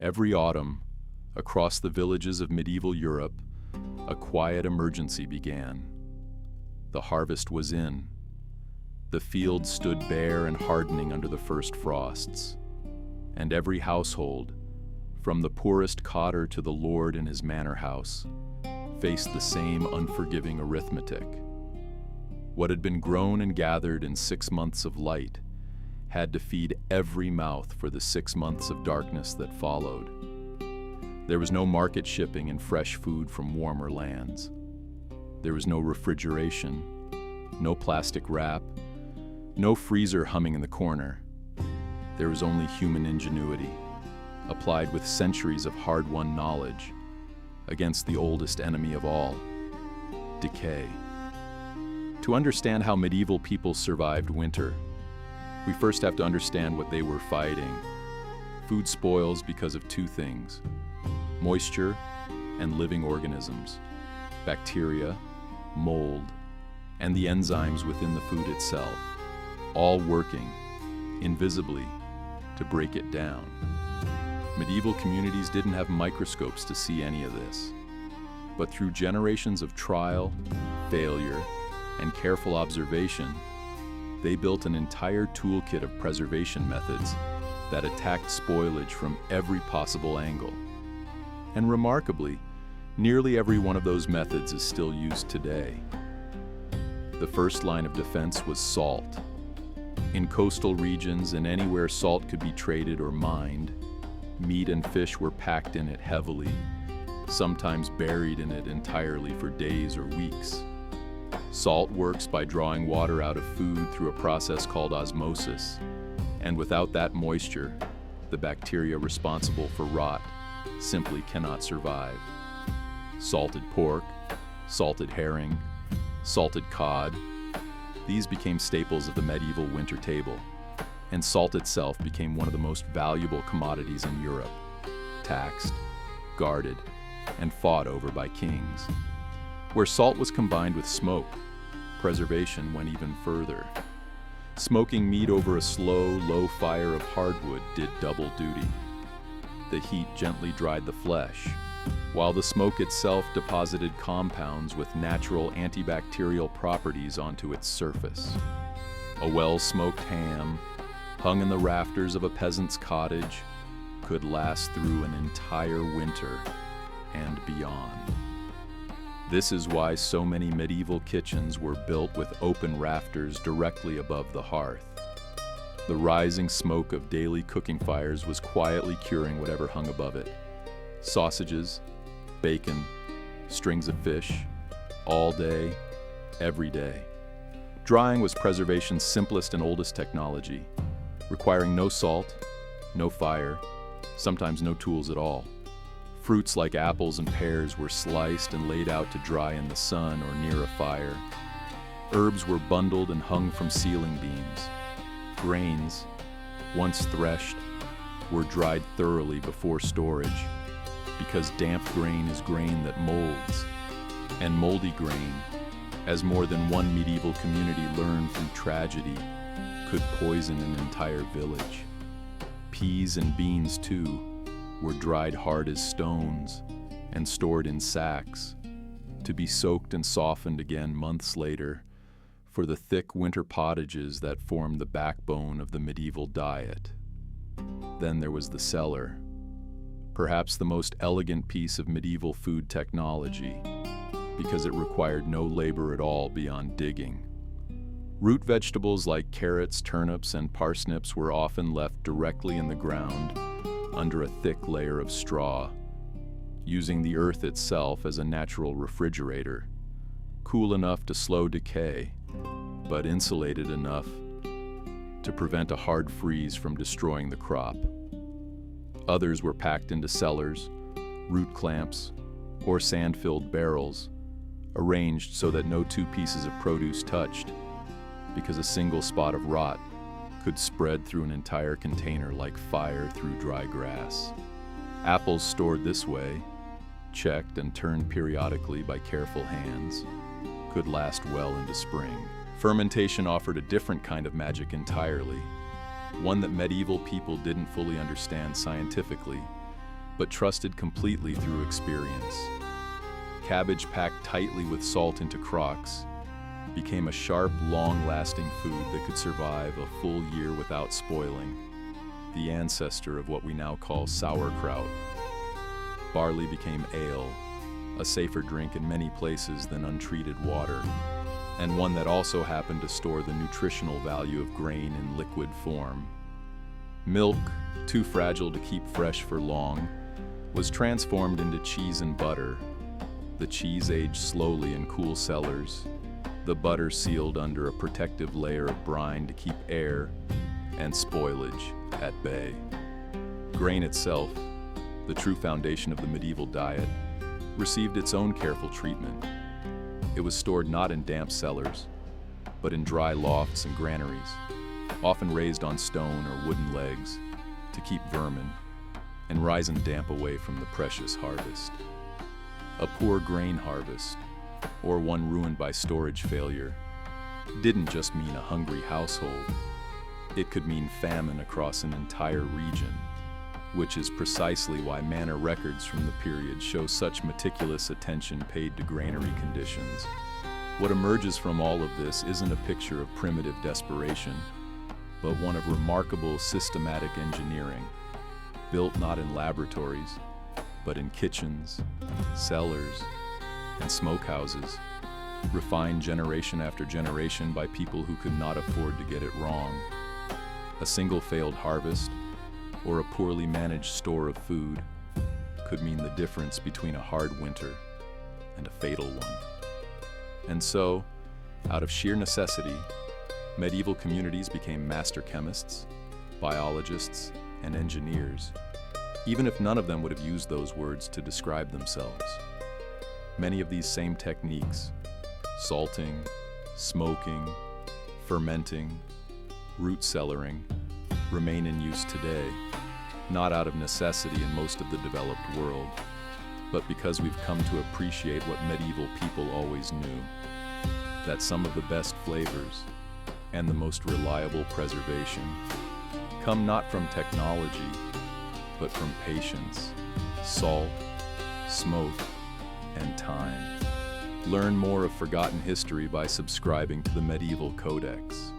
Every autumn, across the villages of medieval Europe, a quiet emergency began. The harvest was in. The fields stood bare and hardening under the first frosts. And every household, from the poorest cotter to the lord in his manor house, faced the same unforgiving arithmetic. What had been grown and gathered in 6 months of light had to feed every mouth for the 6 months of darkness that followed. There was no market shipping in fresh food from warmer lands. There was no refrigeration, no plastic wrap, no freezer humming in the corner. There was only human ingenuity, applied with centuries of hard-won knowledge against the oldest enemy of all, decay. To understand how medieval people survived winter, we first have to understand what they were fighting. Food spoils because of 2 things: moisture and living organisms, bacteria, mold, and the enzymes within the food itself, all working, invisibly, to break it down. Medieval communities didn't have microscopes to see any of this, but through generations of trial, failure, and careful observation, they built an entire toolkit of preservation methods that attacked spoilage from every possible angle. And remarkably, nearly every one of those methods is still used today. The first line of defense was salt. In coastal regions and anywhere salt could be traded or mined, meat and fish were packed in it heavily, sometimes buried in it entirely for days or weeks. Salt works by drawing water out of food through a process called osmosis, and without that moisture, the bacteria responsible for rot simply cannot survive. Salted pork, salted herring, salted cod, these became staples of the medieval winter table, and salt itself became one of the most valuable commodities in Europe, taxed, guarded, and fought over by kings. Where salt was combined with smoke, preservation went even further. Smoking meat over a slow, low fire of hardwood did double duty. The heat gently dried the flesh, while the smoke itself deposited compounds with natural antibacterial properties onto its surface. A well-smoked ham, hung in the rafters of a peasant's cottage, could last through an entire winter and beyond. This is why so many medieval kitchens were built with open rafters directly above the hearth. The rising smoke of daily cooking fires was quietly curing whatever hung above it. Sausages, bacon, strings of fish, all day, every day. Drying was preservation's simplest and oldest technology, requiring no salt, no fire, sometimes no tools at all. Fruits like apples and pears were sliced and laid out to dry in the sun or near a fire. Herbs were bundled and hung from ceiling beams. Grains, once threshed, were dried thoroughly before storage, because damp grain is grain that molds, and moldy grain, as more than one medieval community learned from tragedy, could poison an entire village. Peas and beans, too, were dried hard as stones and stored in sacks, to be soaked and softened again months later for the thick winter pottages that formed the backbone of the medieval diet. Then there was the cellar, perhaps the most elegant piece of medieval food technology, because it required no labor at all beyond digging. Root vegetables like carrots, turnips, and parsnips were often left directly in the ground under a thick layer of straw, using the earth itself as a natural refrigerator, cool enough to slow decay, but insulated enough to prevent a hard freeze from destroying the crop. Others were packed into cellars, root clamps, or sand-filled barrels, arranged so that no 2 pieces of produce touched, because a single spot of rot could spread through an entire container like fire through dry grass. Apples stored this way, checked and turned periodically by careful hands, could last well into spring. Fermentation offered a different kind of magic entirely, one that medieval people didn't fully understand scientifically, but trusted completely through experience. Cabbage packed tightly with salt into crocks became a sharp, long-lasting food that could survive a full year without spoiling, the ancestor of what we now call sauerkraut. Barley became ale, a safer drink in many places than untreated water, and one that also happened to store the nutritional value of grain in liquid form. Milk, too fragile to keep fresh for long, was transformed into cheese and butter. The cheese aged slowly in cool cellars, the butter sealed under a protective layer of brine to keep air and spoilage at bay. Grain itself, the true foundation of the medieval diet, received its own careful treatment. It was stored not in damp cellars, but in dry lofts and granaries, often raised on stone or wooden legs to keep vermin and rise and damp away from the precious harvest. A poor grain harvest, or one ruined by storage failure, didn't just mean a hungry household. It could mean famine across an entire region, which is precisely why manor records from the period show such meticulous attention paid to granary conditions. What emerges from all of this isn't a picture of primitive desperation, but one of remarkable systematic engineering, built not in laboratories, but in kitchens, cellars, and smokehouses, refined generation after generation by people who could not afford to get it wrong. A single failed harvest, or a poorly managed store of food, could mean the difference between a hard winter and a fatal one. And so, out of sheer necessity, medieval communities became master chemists, biologists, and engineers, even if none of them would have used those words to describe themselves. Many of these same techniques, salting, smoking, fermenting, root cellaring, remain in use today, not out of necessity in most of the developed world, but because we've come to appreciate what medieval people always knew, that some of the best flavors and the most reliable preservation come not from technology, but from patience, salt, smoke, and time. Learn more of forgotten history by subscribing to the Medieval Codex.